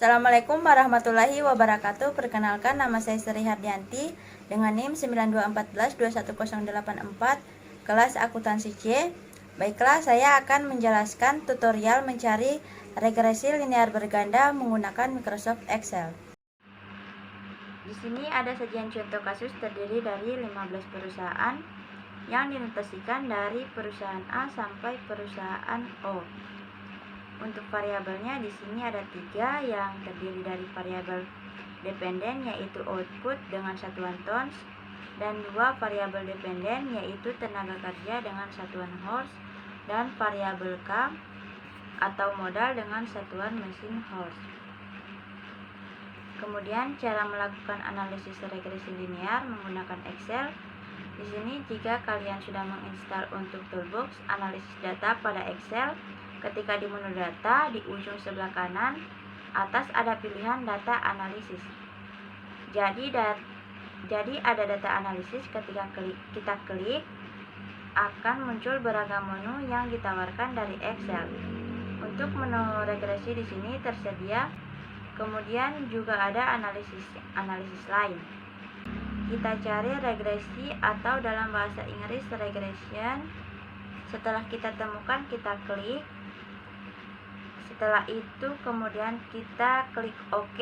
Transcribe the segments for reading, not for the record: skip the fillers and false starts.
Assalamualaikum warahmatullahi wabarakatuh. Perkenalkan, nama saya Sri Hardianti dengan NIM 9214-21084, kelas akuntansi C. Baiklah, saya akan menjelaskan tutorial mencari regresi linear berganda menggunakan Microsoft Excel. Di sini ada sajian contoh kasus terdiri dari 15 perusahaan yang dinotasikan dari perusahaan A sampai perusahaan O. Untuk variabelnya di sini ada 3 yang terdiri dari variabel dependen yaitu output dengan satuan tons, dan 2 variabel dependen yaitu tenaga kerja dengan satuan horse, dan variabel K atau modal dengan satuan mesin horse. Kemudian cara melakukan analisis regresi linear menggunakan Excel. Di sini jika kalian sudah menginstal untuk toolbox analisis data pada Excel, ketika di menu data di ujung sebelah kanan atas ada pilihan data analisis. Jadi ada data analisis. Ketika kita klik akan muncul beragam menu yang ditawarkan dari Excel. Untuk menu regresi di sini tersedia. Kemudian juga ada analisis lain. Kita cari regresi atau dalam bahasa Inggris regression. Setelah kita temukan, kita klik. Setelah itu kemudian kita klik OK.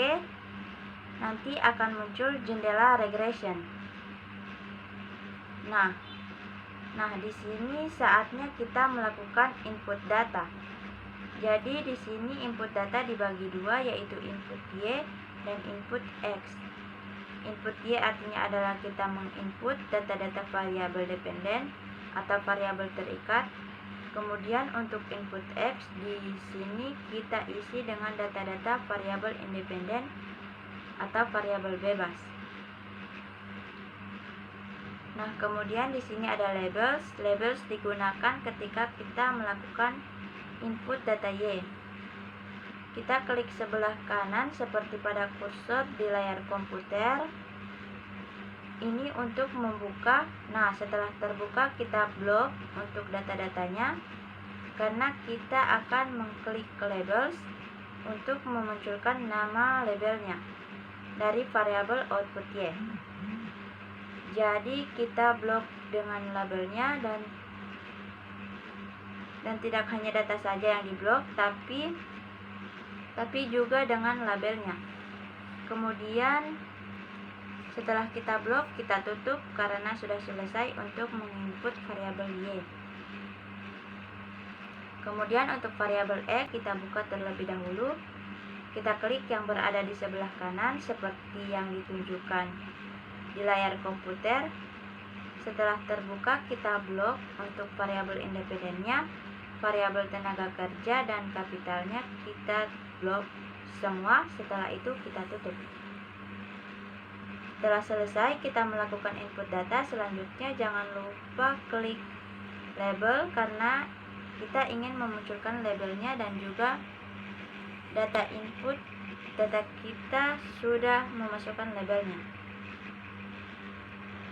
Nanti akan muncul jendela regression. Nah, di sini saatnya kita melakukan input data. Jadi di sini input data dibagi 2, yaitu input Y dan input X. Input Y artinya adalah kita menginput data-data variabel dependen atau variabel terikat. Kemudian untuk input X di sini kita isi dengan data-data variabel independen atau variabel bebas. Nah, kemudian di sini ada labels. Labels digunakan ketika kita melakukan input data Y. Kita klik sebelah kanan seperti pada kursor di layar komputer. Ini untuk membuka. Nah, setelah terbuka kita blok untuk data-datanya, karena kita akan mengklik labels untuk memunculkan nama labelnya dari variabel output Y. Jadi kita blok dengan labelnya, dan tidak hanya data saja yang diblok, tapi juga dengan labelnya. Kemudian setelah kita blok, kita tutup karena sudah selesai untuk menginput variabel Y. Kemudian untuk variabel X kita buka terlebih dahulu. Kita klik yang berada di sebelah kanan seperti yang ditunjukkan di layar komputer. Setelah terbuka kita blok untuk variabel independennya, variabel tenaga kerja dan kapitalnya kita blok semua. Setelah itu kita tutup. Setelah selesai kita melakukan input data, selanjutnya jangan lupa klik label karena kita ingin memunculkan labelnya dan juga data input. Data kita sudah memasukkan labelnya.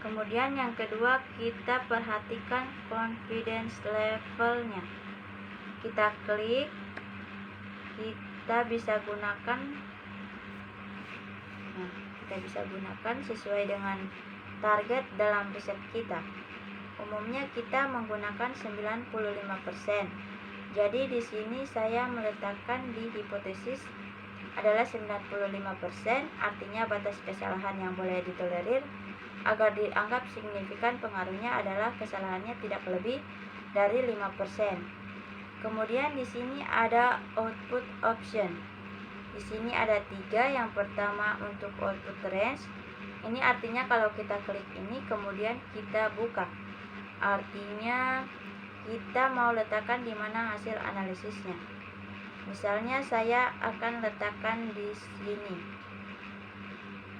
Kemudian yang kedua, kita perhatikan confidence levelnya. Kita klik, kita bisa gunakan sesuai dengan target dalam riset kita. Umumnya kita menggunakan 95%. Jadi di sini saya meletakkan di hipotesis adalah 95%, artinya batas kesalahan yang boleh ditolerir. Agar dianggap signifikan, pengaruhnya adalah kesalahannya tidak lebih dari 5%. Kemudian di sini ada output option. Di sini ada 3. Yang pertama untuk output range. Ini artinya kalau kita klik ini kemudian kita buka. Artinya kita mau letakkan di mana hasil analisisnya. Misalnya saya akan letakkan di sini,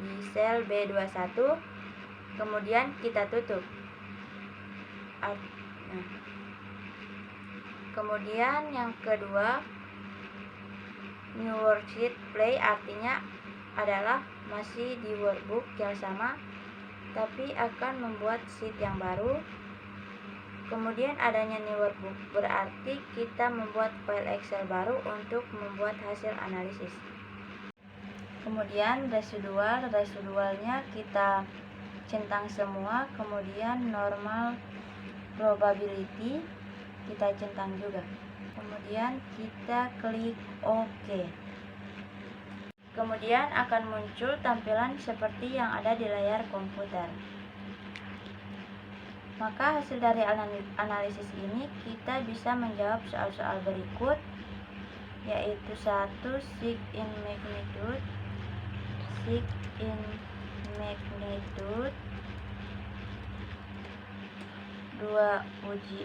di sel B21. Kemudian kita tutup. Kemudian yang kedua, new worksheet play, artinya adalah masih di workbook yang sama tapi akan membuat sheet yang baru. Kemudian adanya new workbook berarti kita membuat file Excel baru untuk membuat hasil analisis. Kemudian residualnya kita centang semua, kemudian normal probability kita centang juga. Kemudian kita klik OK. Kemudian akan muncul tampilan seperti yang ada di layar komputer. Maka hasil dari analisis ini kita bisa menjawab soal-soal berikut, yaitu 1. Sig in magnitude, 2 uji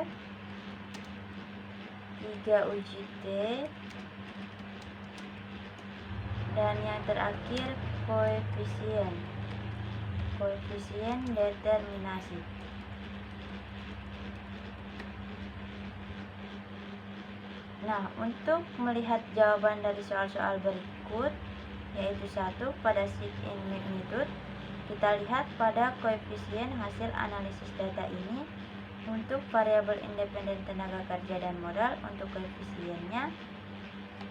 F, 3 uji T, dan yang terakhir koefisien determinasi. Nah, untuk melihat jawaban dari soal-soal berikut, yaitu 1 pada sig in magnitude, kita lihat pada koefisien hasil analisis data ini. Untuk variabel independen tenaga kerja dan modal, untuk koefisiennya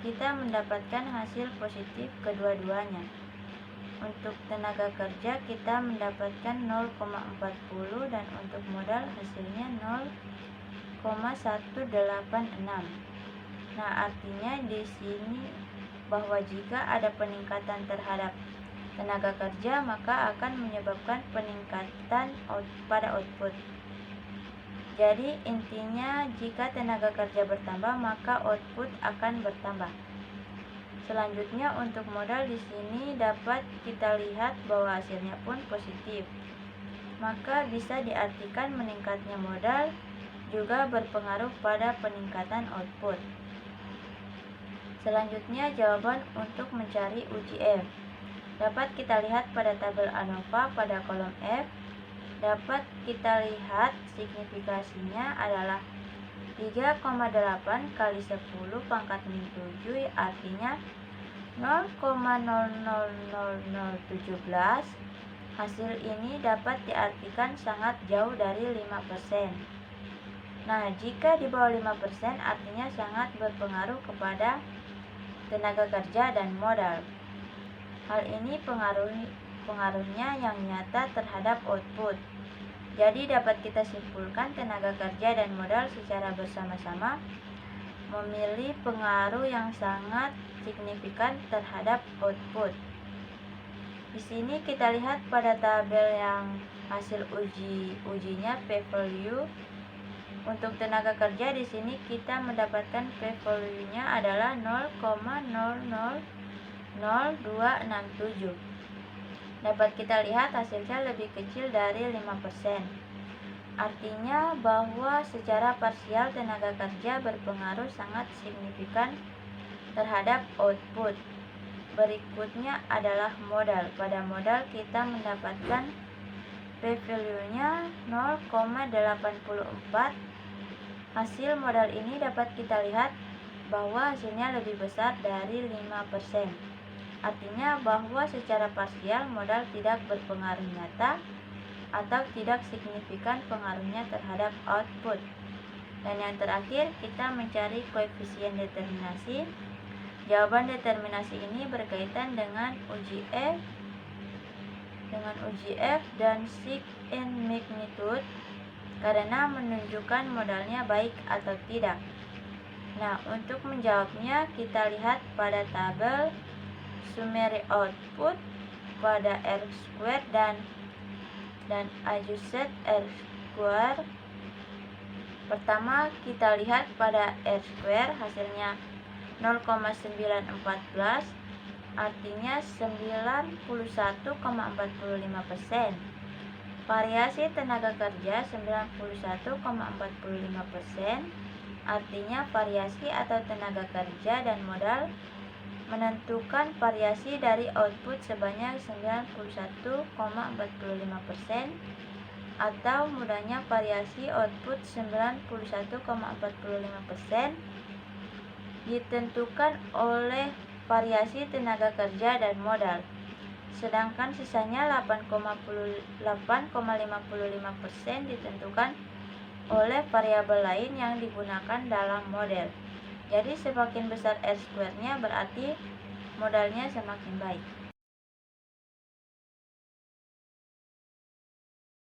kita mendapatkan hasil positif kedua-duanya. Untuk tenaga kerja kita mendapatkan 0,40 dan untuk modal hasilnya 0,186. Nah, artinya di sini bahwa jika ada peningkatan terhadap tenaga kerja, maka akan menyebabkan peningkatan pada output. Jadi intinya jika tenaga kerja bertambah, maka output akan bertambah. Selanjutnya untuk modal di sini dapat kita lihat bahwa hasilnya pun positif. Maka bisa diartikan meningkatnya modal juga berpengaruh pada peningkatan output. Selanjutnya jawaban untuk mencari uji F. Dapat kita lihat pada tabel ANOVA pada kolom F. Dapat kita lihat signifikasinya adalah 3,8 kali 10 pangkat min 7, artinya 0,00017. Hasil ini dapat diartikan sangat jauh dari 5%. Nah, jika di bawah 5% artinya sangat berpengaruh kepada tenaga kerja dan modal. Hal ini pengaruhnya yang nyata terhadap output. Jadi dapat kita simpulkan tenaga kerja dan modal secara bersama-sama memiliki pengaruh yang sangat signifikan terhadap output. Di sini kita lihat pada tabel yang hasil ujinya p-value. Untuk tenaga kerja di sini kita mendapatkan p-value-nya adalah 0,000267. Dapat kita lihat hasilnya lebih kecil dari 5%. Artinya bahwa secara parsial tenaga kerja berpengaruh sangat signifikan terhadap output. Berikutnya adalah modal. Pada modal kita mendapatkan p-value-nya 0,84. Hasil modal ini dapat kita lihat bahwa hasilnya lebih besar dari 5%. Artinya bahwa secara parsial modal tidak berpengaruh nyata atau tidak signifikan pengaruhnya terhadap output. Dan yang terakhir kita mencari koefisien determinasi. Jawaban determinasi ini berkaitan dengan uji F dan sig in magnitude karena menunjukkan modalnya baik atau tidak. Nah, untuk menjawabnya kita lihat pada tabel summary output pada R² dan adjusted R². Pertama kita lihat pada R² hasilnya 0,914, artinya 91,45%. Variasi tenaga kerja 91,45%, artinya variasi atau tenaga kerja dan modal menentukan variasi dari output sebanyak 91,45%, atau mudahnya variasi output 91,45% ditentukan oleh variasi tenaga kerja dan modal, sedangkan sisanya 8,55% ditentukan oleh variabel lain yang digunakan dalam model. Jadi semakin besar R²-nya berarti modalnya semakin baik.